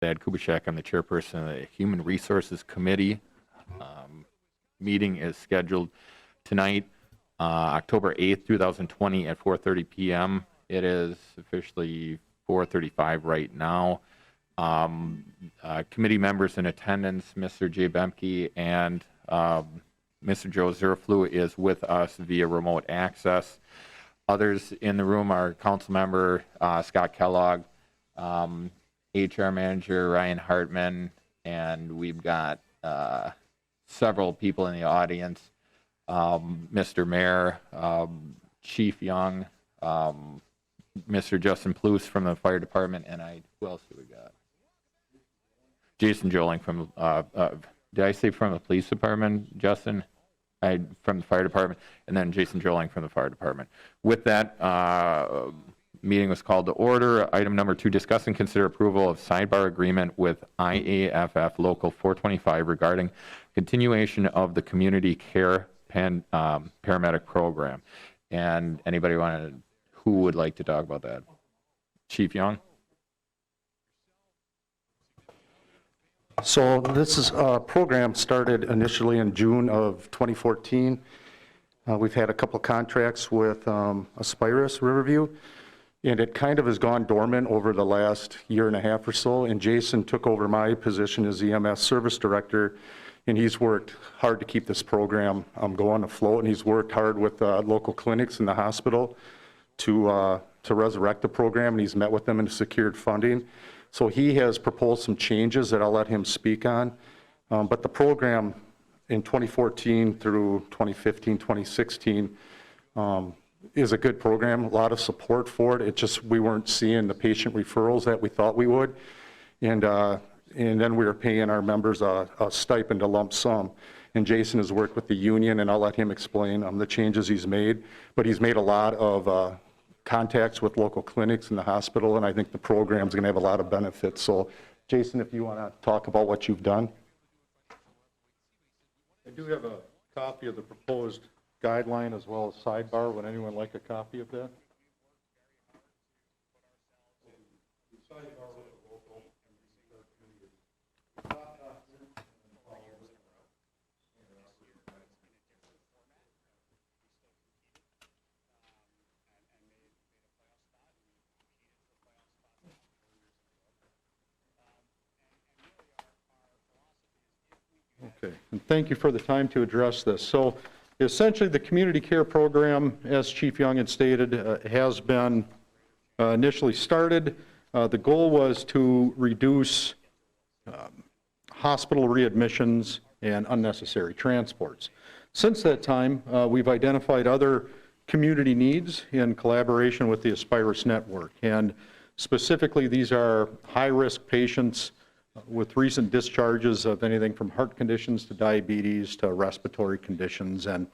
Thad Kubitschek. I'm the chairperson of the Human Resources Committee. Meeting is scheduled tonight, October 8th, 2020 at 4:30 p.m. It is officially 4:35 right now. Committee members in attendance, Mr. Jay Bemke and Mr. Joe Zerflu is with us via remote access. Others in the room are Council Member Scott Kellogg, HR Manager Ryan Hartman, and we've got several people in the audience, Mr. Mayor, Chief Young, Mr. Justin Plouffe from the Fire Department, and who else do we got? Jason Joling from, did I say from the Police Department, Justin? From the Fire Department, and then Jason Joling from the Fire Department. With that, meeting was called to order. Item number 2, discuss and consider approval of sidebar agreement with IAFF Local 425 regarding continuation of the community care paramedic program. And anybody who would like to talk about that? Chief Young? So this is a program started initially in June of 2014. We've had a couple of contracts with Aspirus Riverview, and it kind of has gone dormant over the last year and a half or so, and Jason took over my position as EMS Service Director, and he's worked hard to keep this program going afloat, and he's worked hard with local clinics in the hospital to resurrect the program, and he's met with them and secured funding. So he has proposed some changes that I'll let him speak on. But the program in 2014 through 2015, 2016 is a good program, a lot of support for it. It just, we weren't seeing the patient referrals that we thought we would. And then we were paying our members a stipend, a lump sum. And Jason has worked with the union, and I'll let him explain the changes he's made. But he's made a lot of contacts with local clinics in the hospital, and I think the program's going to have a lot of benefits. So, Jason, if you want to talk about what you've done. I do have a copy of the proposed guideline as well as sidebar. Would anyone like a copy of that? Okay, and thank you for the time to address this. So essentially the community care program, as Chief Young had stated, has been initially started. The goal was to reduce hospital readmissions and unnecessary transports. Since that time, we've identified other community needs in collaboration with the Aspirus network, and specifically these are high-risk patients with recent discharges of anything from heart conditions to diabetes to respiratory conditions. And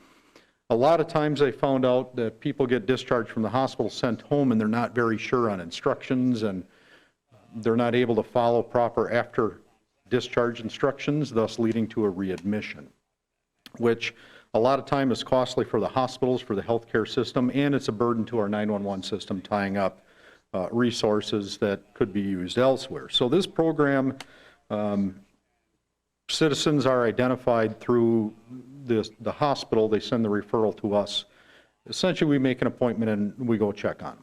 a lot of times I found out that people get discharged from the hospital, sent home, and they're not very sure on instructions, and they're not able to follow proper after discharge instructions, thus leading to a readmission, which a lot of time is costly for the hospitals, for the healthcare system, and it's a burden to our 911 system, tying up resources that could be used elsewhere. So this program, citizens are identified through the hospital. They send the referral to us. Essentially, we make an appointment and we go check on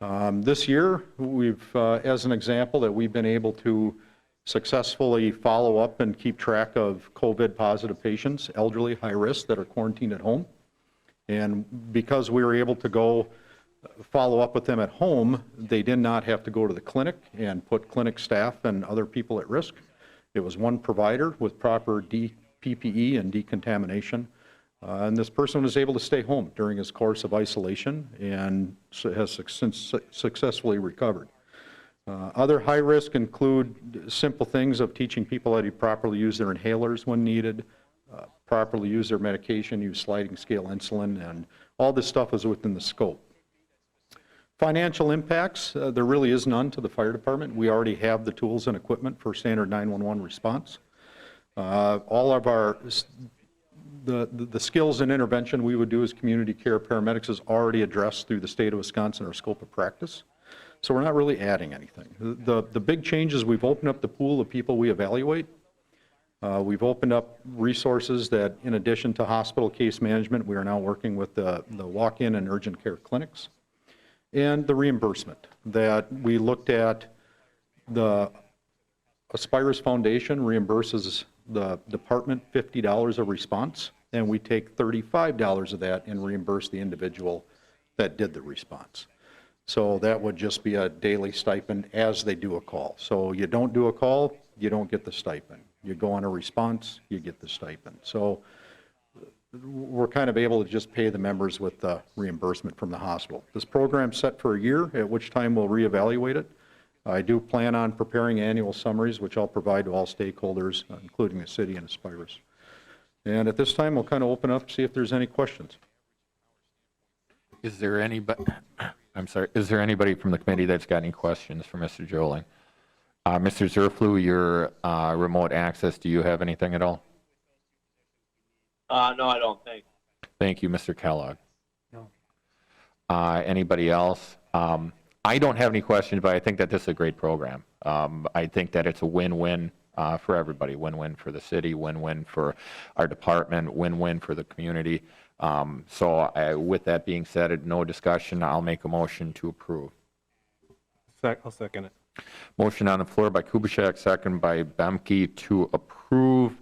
them. This year, we've, as an example, that we've been able to successfully follow up and keep track of COVID positive patients, elderly, high risk, that are quarantined at home. And because we were able to go follow up with them at home, they did not have to go to the clinic and put clinic staff and other people at risk. It was one provider with proper PPE and decontamination, and this person was able to stay home during his course of isolation and has since successfully recovered. Other high risk include simple things of teaching people how to properly use their inhalers when needed, properly use their medication, use sliding scale insulin, and all this stuff is within the scope. Financial impacts, there really is none to the fire department. We already have the tools and equipment for standard 911 response. All of the skills and intervention we would do as community care paramedics is already addressed through the state of Wisconsin, our scope of practice. so we're not really adding anything. The big change is we've opened up the pool of people we evaluate. We've opened up resources that, in addition to hospital case management, we are now working with the walk-in and urgent care clinics. And the reimbursement that we looked at, the Aspirus Foundation reimburses the department $50 a response, and we take $35 of that and reimburse the individual that did the response. So that would just be a daily stipend as they do a call. So you don't do a call, you don't get the stipend. You go on a response, you get the stipend. So we're kind of able to just pay the members with the reimbursement from the hospital. This program's set for a year, at which time we'll reevaluate it. I do plan on preparing annual summaries, which I'll provide to all stakeholders, including the city and Aspirus. And at this time, we'll kind of open up, see if there's any questions. Is there anybody, I'm sorry, is there anybody from the committee that's got any questions for Mr. Joling? Mr. Zerflu, your remote access, do you have anything at all? No, I don't think. Thank you, Mr. Kellogg. No. Anybody else? I don't have any questions, but I think that this is a great program. I think that it's a win-win for everybody, win-win for the city, win-win for our department, win-win for the community. With that being said, no discussion, I'll make a motion to approve. I'll second it. Motion on the floor by Kubaschak, second by Bemke to approve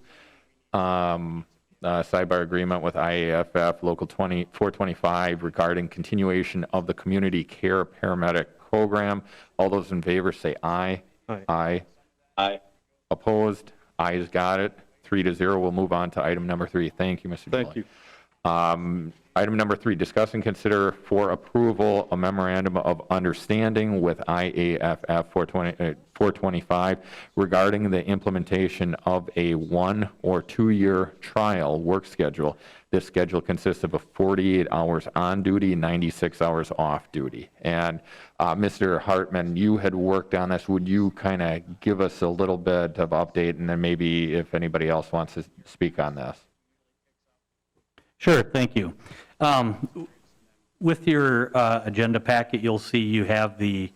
sidebar agreement with IAFF Local 425 regarding continuation of the community care paramedic program. All those in favor say aye. Aye. Aye. Aye. Opposed? Ayes got it. 3-0. We'll move on to item number 3. Thank you, Mr. Thank Joling. you. Item number 3, discuss and consider for approval a memorandum of understanding with IAFF 425 regarding the implementation of a 1 or 2 year trial work schedule. This schedule consists of 48 hours on duty, 96 hours off duty. And Mr. Hartman, you had worked on this. Would you kind of give us a little bit of update, and then maybe if anybody else wants to speak on this? Sure, thank you. With your agenda packet, you'll see you have the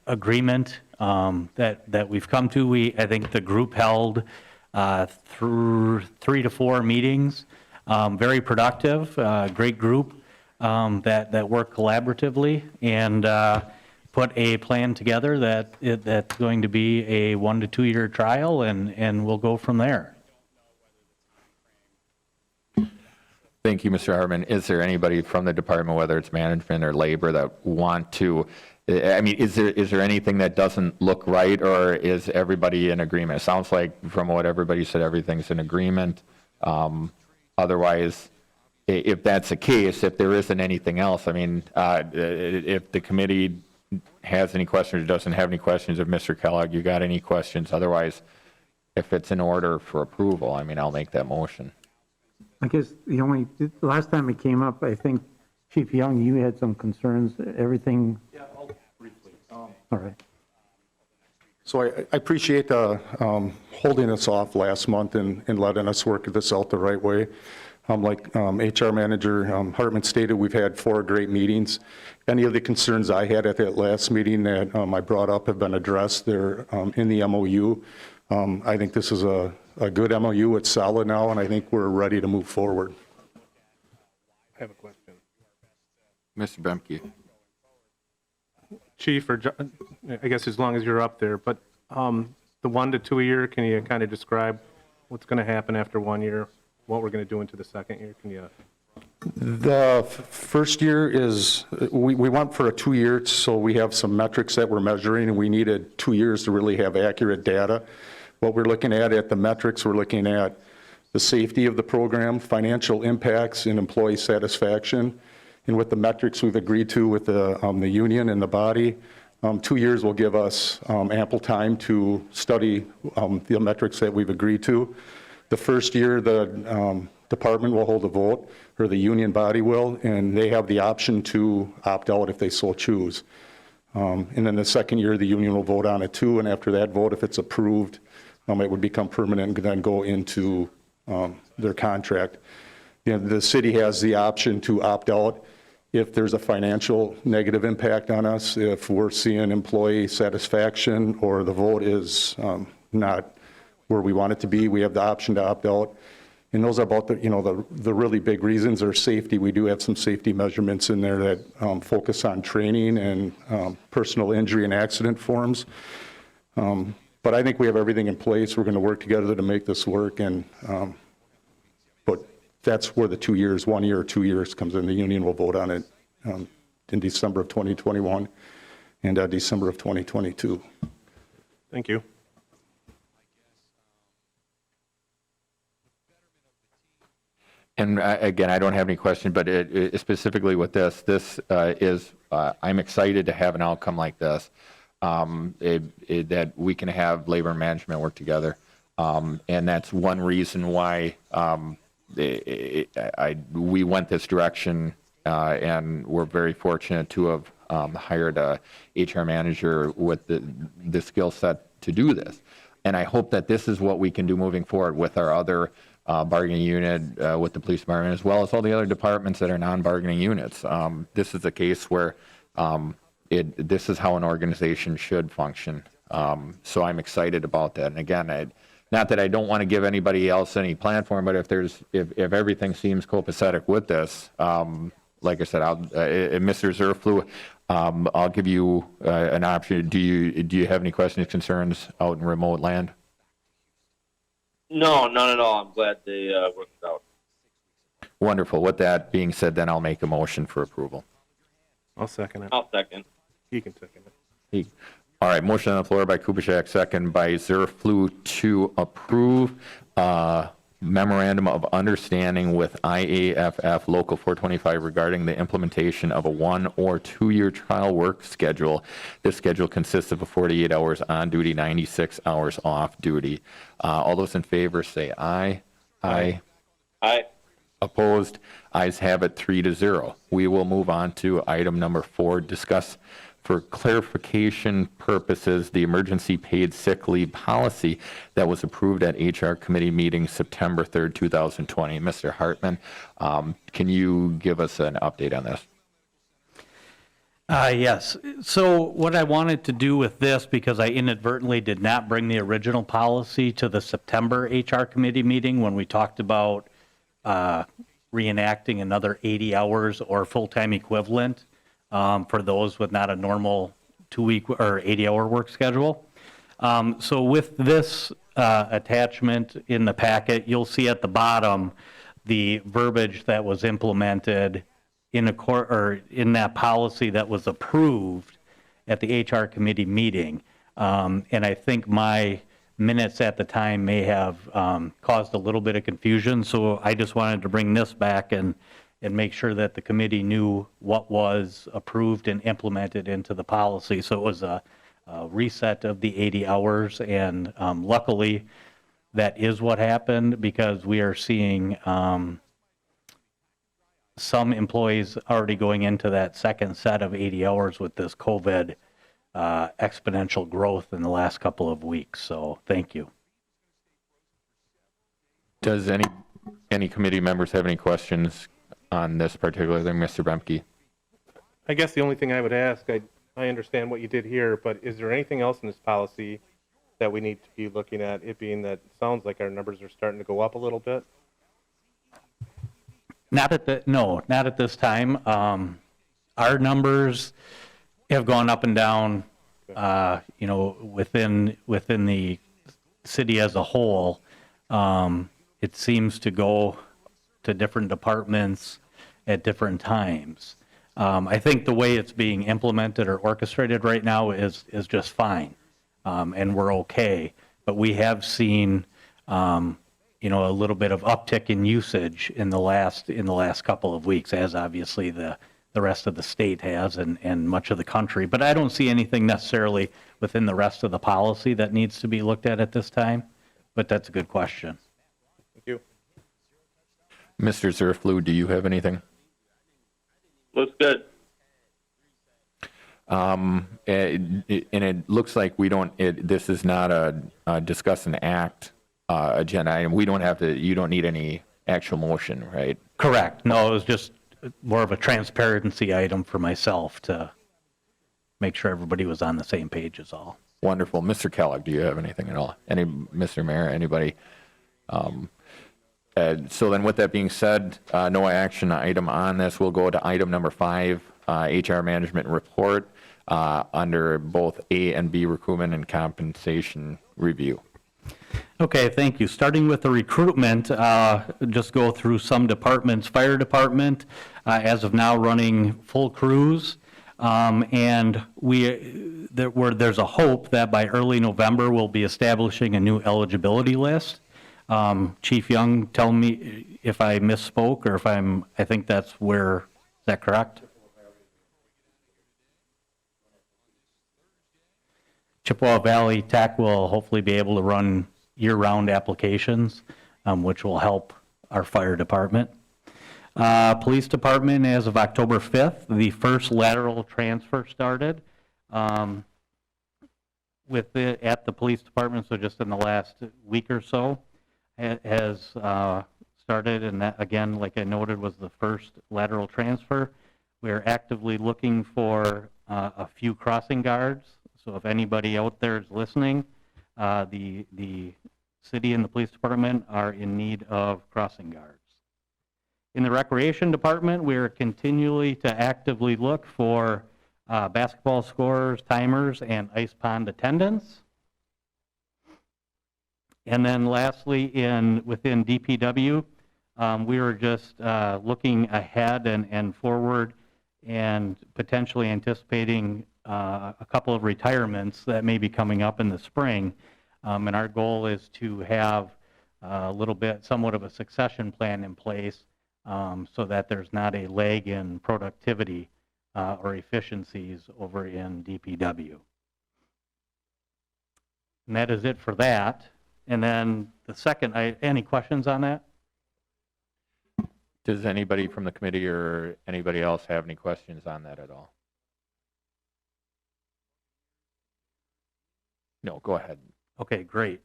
agreement that we've come to. I think the group held through 3 to 4 meetings, very productive, great group that worked collaboratively and put a plan together that's going to be a 1 to 2 year trial, and we'll go from there. Thank you, Mr. Hartman. Is there anybody from the department, whether it's management or labor, that want to, I mean, is there anything that doesn't look right, or is everybody in agreement? It sounds like from what everybody said, everything's in agreement. Otherwise, if that's the case, if there isn't anything else, I mean, if the committee has any questions or doesn't have any questions of Mr. Kellogg, you got any questions? Otherwise, if it's in order for approval, I mean, I'll make that motion. I guess the last time it came up, I think, Chief Young, you had some concerns, everything. Yeah, I'll briefly. All right. So I appreciate holding us off last month and letting us work this out the right way. Like HR Manager Hartman stated, we've had 4 great meetings. Any of the concerns I had at that last meeting that I brought up have been addressed. They're in the MOU. I think this is a good MOU. It's solid now, and I think we're ready to move forward. I have a question. Mr. Bemke. Chief, or I guess as long as you're up there, but the 1 to 2 year, can you kind of describe what's going to happen after 1 year, what we're going to do into the second year? Can you? The first year is, we went for a 2 year, so we have some metrics that we're measuring, and we needed 2 years to really have accurate data. What we're looking at the metrics, we're looking at the safety of the program, financial impacts, and employee satisfaction. And with the metrics we've agreed to with the union and the body, 2 years will give us ample time to study the metrics that we've agreed to. The first year, the department will hold a vote, or the union body will, and they have the option to opt out if they so choose. And then the second year, the union will vote on it too, and after that vote, if it's approved, it would become permanent and then go into their contract. You know, the city has the option to opt out if there's a financial negative impact on us, if we're seeing employee satisfaction or the vote is not where we want it to be, we have the option to opt out. And those are about the really big reasons are safety. We do have some safety measurements in there that focus on training and personal injury and accident forms. But I think we have everything in place. We're going to work together to make this work. And but that's where the 2 years, 1 year or 2 years comes in. The union will vote on it in December of 2021 and December of 2022. Thank you. And again, I don't have any question, but specifically with this is, I'm excited to have an outcome like this, that we can have labor and management work together. And that's one reason why we went this direction, and we're very fortunate to have hired a HR manager with the skill set to do this. And I hope that this is what we can do moving forward with our other bargaining unit, with the police department, as well as all the other departments that are non-bargaining units. This is a case where this is how an organization should function. So I'm excited about that. And again, not that I don't want to give anybody else any platform, but if everything seems copacetic with this, like I said, Mr. Zerflu, I'll give you an option. Do you have any questions, concerns out in remote land? No, none at all. I'm glad they worked it out. Wonderful. With that being said, then I'll make a motion for approval. I'll second it. I'll second. You can second it. All right, motion on the floor by Kubaschak, second by Zerflu to approve memorandum of understanding with IAFF Local 425 regarding the implementation of a 1 or 2 year trial work schedule. This schedule consists of a 48 hours on duty, 96 hours off duty. All those in favor say aye. Aye. Aye. Opposed? Ayes have it 3-0. We will move on to item number 4, discuss for clarification purposes the emergency paid sick leave policy that was approved at HR committee meeting September 3rd, 2020. Mr. Hartman, can you give us an update on this? Yes. So what I wanted to do with this, because I inadvertently did not bring the original policy to the September HR committee meeting when we talked about reenacting another 80 hours or full-time equivalent for those with not a normal 2-week or 80-hour work schedule. So with this attachment in the packet, you'll see at the bottom the verbiage that was implemented in that policy that was approved at the HR committee meeting. And I think my minutes at the time may have caused a little bit of confusion. So I just wanted to bring this back and make sure that the committee knew what was approved and implemented into the policy. So it was a reset of the 80 hours, and luckily that is what happened, because we are seeing some employees already going into that second set of 80 hours with this COVID exponential growth in the last couple of weeks. So thank you. Does any committee members have any questions on this particular thing, Mr. Bemke? I guess the only thing I would ask, I understand what you did here, but is there anything else in this policy that we need to be looking at, it being that it sounds like our numbers are starting to go up a little bit? Not at this time. Our numbers have gone up and down, within the city as a whole. It seems to go to different departments at different times. I think the way it's being implemented or orchestrated right now is just fine, and we're okay. But we have seen, a little bit of uptick in usage in the last couple of weeks, as obviously the rest of the state has and much of the country. But I don't see anything necessarily within the rest of the policy that needs to be looked at this time. But that's a good question. Thank you. Mr. Zerflu, do you have anything? Looks good. And it looks like this is not a discuss and act agenda item. You don't need any actual motion, right? Correct. No, it was just more of a transparency item for myself to make sure everybody was on the same page is all. Wonderful. Mr. Kellogg, do you have anything at all? Mr. Mayor, anybody? So then with that being said, no action item on this. We'll go to item number 5, HR management report under both A and B, recruitment and compensation review. Okay, thank you. Starting with the recruitment, just go through some departments. Fire department, as of now, running full crews. And there's a hope that by early November, we'll be establishing a new eligibility list. Chief Young, tell me if I misspoke or if I think that's where, is that correct? Chippewa Valley Tech will hopefully be able to run year-round applications, which will help our fire department. Police department, as of October 5th, the first lateral transfer started at the police department, so just in the last week or so, has started, and that, again, like I noted, was the first lateral transfer. We're actively looking for a few crossing guards, so if anybody out there is listening, the city and the police department are in need of crossing guards. In the recreation department, we are continually to actively look for basketball scorers, timers, and ice pond attendants. And then lastly, within DPW, we were just looking ahead and forward and potentially anticipating a couple of retirements that may be coming up in the spring. And our goal is to have somewhat of a succession plan in place so that there's not a lag in productivity or efficiencies over in DPW. And that is it for that. And then the second, any questions on that? Does anybody from the committee or anybody else have any questions on that at all? No, go ahead. Okay, great.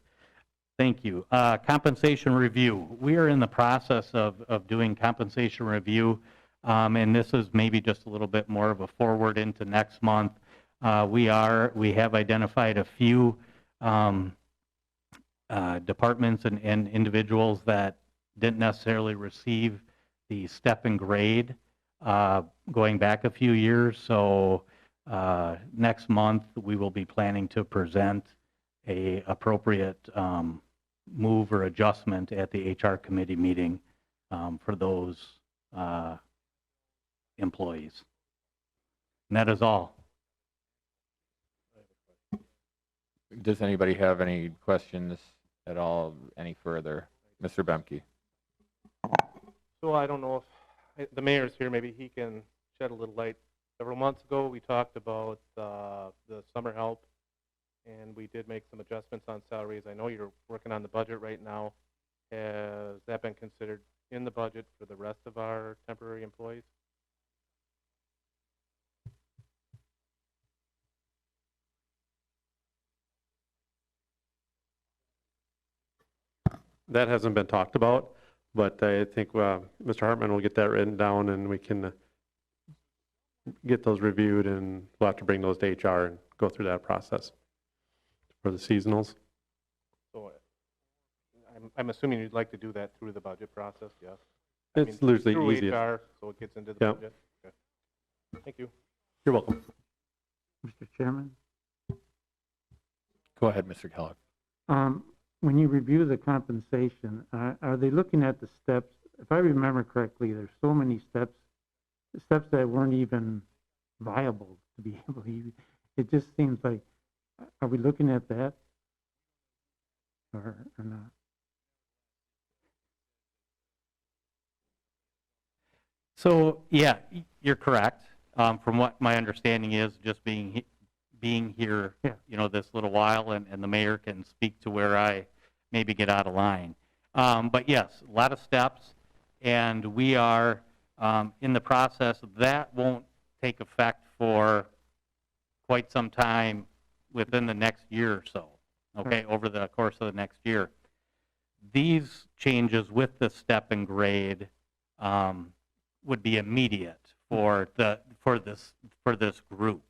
Thank you. Compensation review. We are in the process of doing compensation review, and this is maybe just a little bit more of a forward into next month. We have identified a few departments and individuals that didn't necessarily receive the step and grade going back a few years. So next month we will be planning to present a appropriate move or adjustment at the HR committee meeting for those employees. And that is all. Does anybody have any questions at all, any further? Mr. Bemke. So I don't know if the mayor's here, maybe he can shed a little light. Several months ago, we talked about the summer help, and we did make some adjustments on salaries. I know you're working on the budget right now. Has that been considered in the budget for the rest of our temporary employees? That hasn't been talked about, but I think Mr. Hartman will get that written down and we can get those reviewed, and we'll have to bring those to HR and go through that process for the seasonals. So I'm assuming you'd like to do that through the budget process, yes? It's usually through easiest. HR, so it gets into the Yep. budget? Okay. Thank you. You're welcome. Mr. Chairman, Go ahead, Mr. Kellogg. when you review the compensation, are they looking at the steps? If I remember correctly, there's so many steps that weren't even viable to be able to use. It just seems like, are we looking at that or not? So, yeah, you're correct. From what my understanding is, just being here, Yeah. this little while, and the mayor can speak to where I maybe get out of line. But yes, a lot of steps, and we are in the process. That won't take effect for quite some time within the next year or so, okay, over the course of the next year. These changes with the step and grade would be immediate for this group,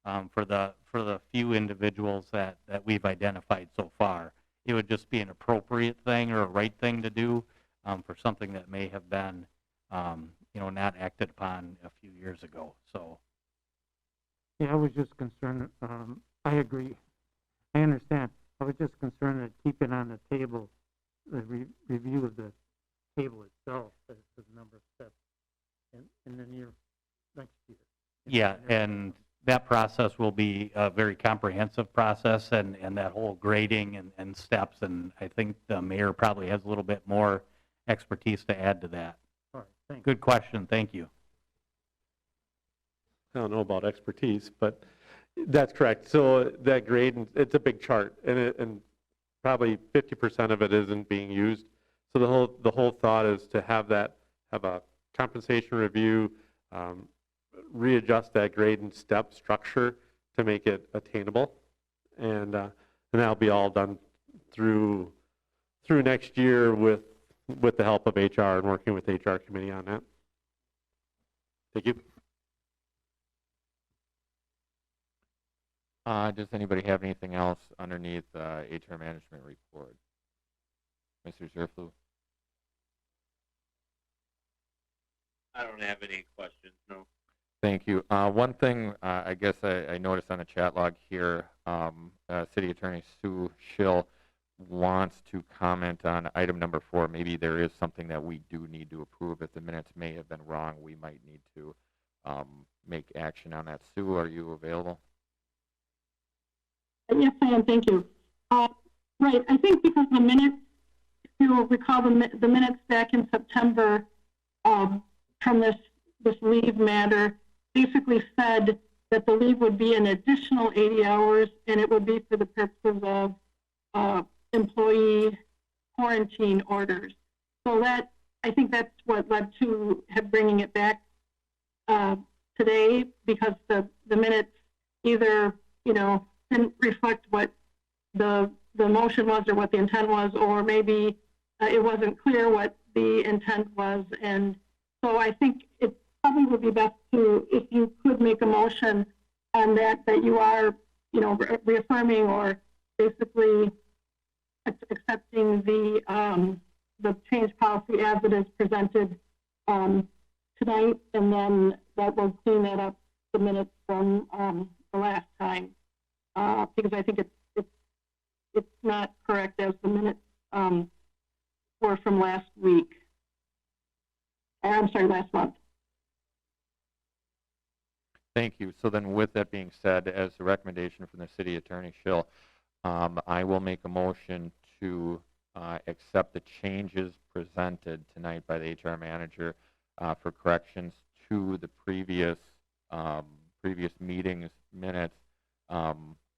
for the few individuals that we've identified so far. It would just be an appropriate thing or a right thing to do for something that may have been, not acted upon a few years ago. So, Yeah, I was just concerned, I agree. I understand. I was just concerned that keeping on the table, the review of the table itself, that it's the number of steps in the near next year. yeah, and that process will be a very comprehensive process, and that whole grading and steps, and I think the mayor probably has a little bit more expertise to add to that. All right, thanks. Good question, thank you. I don't know about expertise, but that's correct. So that grade, it's a big chart, and probably 50% of it isn't being used. So the whole thought is to have a compensation review, readjust that grade and step structure to make it attainable, and that'll be all done through next year with the help of HR and working with the HR committee on that. Thank you. Does anybody have anything else underneath HR management report? Mr. Zerflu? I don't have any questions, no. Thank you. One thing I guess I noticed on the chat log here, City Attorney Sue Schill wants to comment on item number 4. Maybe there is something that we do need to approve. If the minutes may have been wrong, we might need to make action on that. Sue, are you available? Yes, I am. Thank you. Right. I think because the minutes, if you recall the minutes back in September from this leave matter, basically said that the leave would be an additional 80 hours, and it would be for the purposes of employee quarantine orders. So I think that's what led to bringing it back today, because the minutes either didn't reflect what the motion was or what the intent was, or maybe it wasn't clear what the intent was. And so I think it probably would be best if you could make a motion on that you are, reaffirming or basically accepting the change policy as it is presented tonight, and then that will clean that up, the minutes from the last time. Because I think it's not correct as the minutes were from last week. Last month. Thank you. So then with that being said, as a recommendation from the City Attorney Schill, I will make a motion to accept the changes presented tonight by the HR manager for corrections to the previous meetings minutes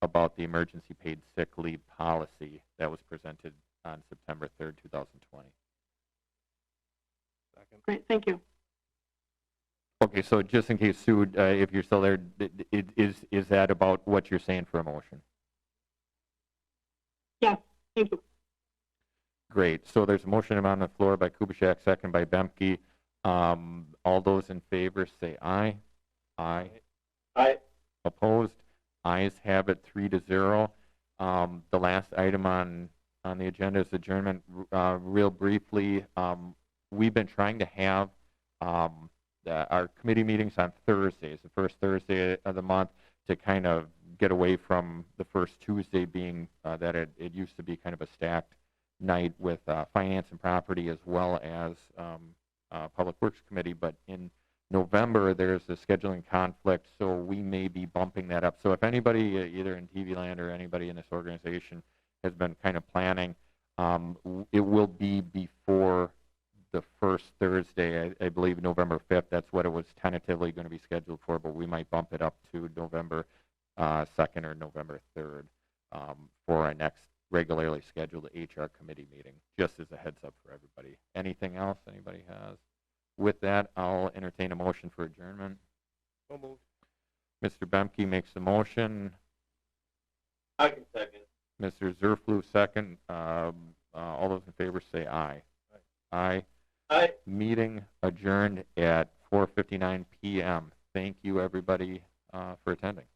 about the emergency paid sick leave policy that was presented on September 3rd, 2020. Second. Great, thank you. Okay, so just in case, Sue, if you're still there, is that about what you're saying for a motion? Yes, thank you. Great. So there's a motion on the floor by Kubaschak, second by Bemke. All those in favor say aye. Aye. Aye. Opposed? Ayes have it 3-0. The last item on the agenda is adjournment. Real briefly, we've been trying to have our committee meetings on Thursdays, the first Thursday of the month, to kind of get away from the first Tuesday being that it used to be kind of a stacked night with finance and property as well as Public Works Committee. But in November, there's a scheduling conflict, so we may be bumping that up. So if anybody, either in TV land or anybody in this organization, has been kind of planning, it will be before the first Thursday, I believe November 5th. That's what it was tentatively going to be scheduled for, but we might bump it up to November 2nd or November 3rd for our next regularly scheduled HR committee meeting, just as a heads up for everybody. Anything else anybody has? With that, I'll entertain a motion for adjournment. So moved. Mr. Bemke makes the motion. I can second. Mr. Zerflu second. All those in favor say aye. Aye. Aye. Meeting adjourned at 4:59 p.m. Thank you, everybody, for attending.